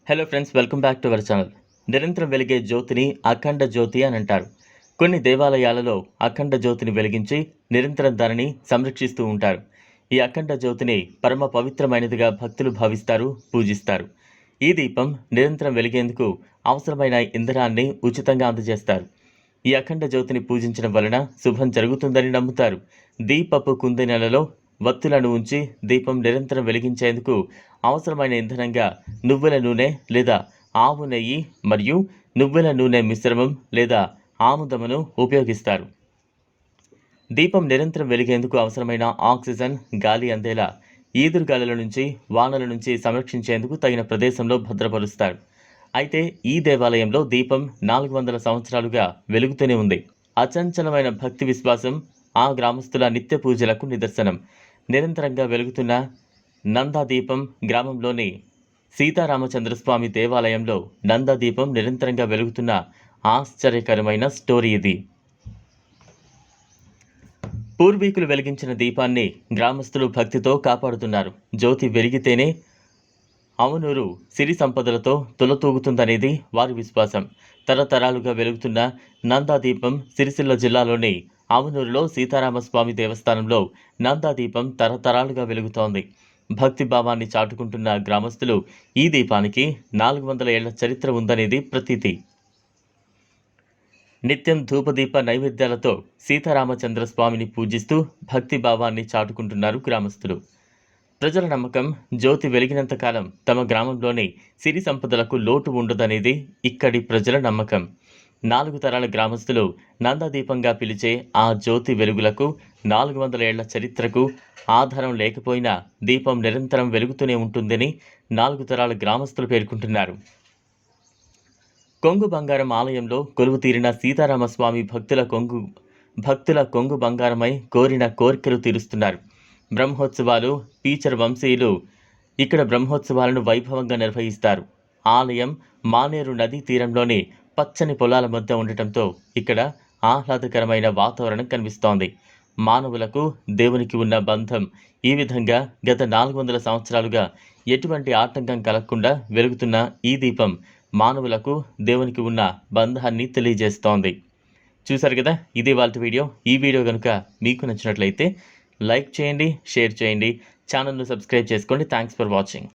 Hello friends, welcome back to our channel. నిరంతరం వెలిగే జ్యోతిని అఖండ జ్యోతి అని అంటారు. కొన్ని దేవాలయాలలో అఖండ జ్యోతిని వెలిగించి నిరంతరం దానిని సంరక్షిస్తూ ఉంటారు. ఈ అఖండ జ్యోతిని పరమ పవిత్రమైనదిగా భక్తులు భావిస్తారు, పూజిస్తారు. ఈ దీపం నిరంతరం వెలిగేందుకు అవసరమైన ఇంధనాన్ని ఉచితంగా అందజేస్తారు. ఈ అఖండ జ్యోతిని పూజించడం వలన శుభం జరుగుతుందని నమ్ముతారు. దీపపు కుందెనెలలో వత్తులను ఉంచి దీపం నిరంతరం వెలిగించేందుకు అవసరమైన ఇంధనంగా నువ్వుల నూనె లేదా ఆవు నెయ్యి మరియు నువ్వుల నూనె మిశ్రమం లేదా ఆముదమును ఉపయోగిస్తారు. దీపం నిరంతరం వెలిగేందుకు అవసరమైన ఆక్సిజన్ గాలి అందేలా ఈదురుగాలుల నుంచి, వానల నుంచి సంరక్షించేందుకు తగిన ప్రదేశంలో భద్రపరుస్తారు. అయితే ఈ దేవాలయంలో దీపం 400 సంవత్సరాలుగా వెలుగుతూనే ఉంది. అచంచలమైన భక్తి విశ్వాసం ఆ గ్రామస్తుల నిత్య పూజలకు నిదర్శనం. నిరంతరంగా వెలుగుతున్న నందాదీపం గ్రామంలోని సీతారామచంద్రస్వామి దేవాలయంలో నందాదీపం నిరంతరంగా వెలుగుతున్న ఆశ్చర్యకరమైన స్టోరీ ఇది. పూర్వీకులు వెలిగించిన దీపాన్ని గ్రామస్తులు భక్తితో కాపాడుతున్నారు. జ్యోతి వెలిగితేనే అవునూరు సిరి సంపదలతో తులతూగుతుందనేది వారి విశ్వాసం. తరతరాలుగా వెలుగుతున్న నందాదీపం సిరిసిల్ల జిల్లాలోని అవునూరులో సీతారామస్వామి దేవస్థానంలో నందాదీపం తరతరాలుగా వెలుగుతోంది. భక్తి భావాన్ని చాటుకుంటున్న గ్రామస్తులు ఈ దీపానికి 400 ఏళ్ల చరిత్ర ఉందనేది ప్రతీతి. నిత్యం ధూపదీప నైవేద్యాలతో సీతారామచంద్ర స్వామిని పూజిస్తూ భక్తి భావాన్ని చాటుకుంటున్నారు గ్రామస్తులు. ప్రజల నమ్మకం, జ్యోతి వెలిగినంతకాలం తమ గ్రామంలోని సిరి సంపదలకు లోటు ఉండదనేది ఇక్కడి ప్రజల నమ్మకం. 4 తరాల గ్రామస్తులు నందాదీపంగా పిలిచే ఆ జ్యోతి వెలుగులకు 400 ఏళ్ల చరిత్రకు ఆధారం లేకపోయినా దీపం నిరంతరం వెలుగుతూనే ఉంటుందని 4 తరాల గ్రామస్తులు పేర్కొంటున్నారు. కొంగు బంగారం ఆలయంలో కొలువు తీరిన సీతారామస్వామి భక్తుల కొంగు బంగారమై కోరిన కోరికలు తీరుస్తున్నారు. బ్రహ్మోత్సవాలు పీచర్ వంశీయులు ఇక్కడ బ్రహ్మోత్సవాలను వైభవంగా నిర్వహిస్తారు. ఆలయం మానేరు నదీ తీరంలోని పచ్చని పొలాల మధ్య ఉండటంతో ఇక్కడ ఆహ్లాదకరమైన వాతావరణం కనిపిస్తోంది. మానవులకు దేవునికి ఉన్న బంధం ఈ విధంగా గత 400 సంవత్సరాలుగా ఎటువంటి ఆటంకం కలగకుండా వెలుగుతున్న ఈ దీపం మానవులకు దేవునికి ఉన్న బంధాన్ని తెలియజేస్తోంది. చూసారు కదా, ఇది వాళ్ళ వీడియో. ఈ వీడియో కనుక మీకు నచ్చినట్లయితే లైక్ చేయండి, షేర్ చేయండి, ఛానల్ను సబ్స్క్రైబ్ చేసుకోండి. Thanks for watching.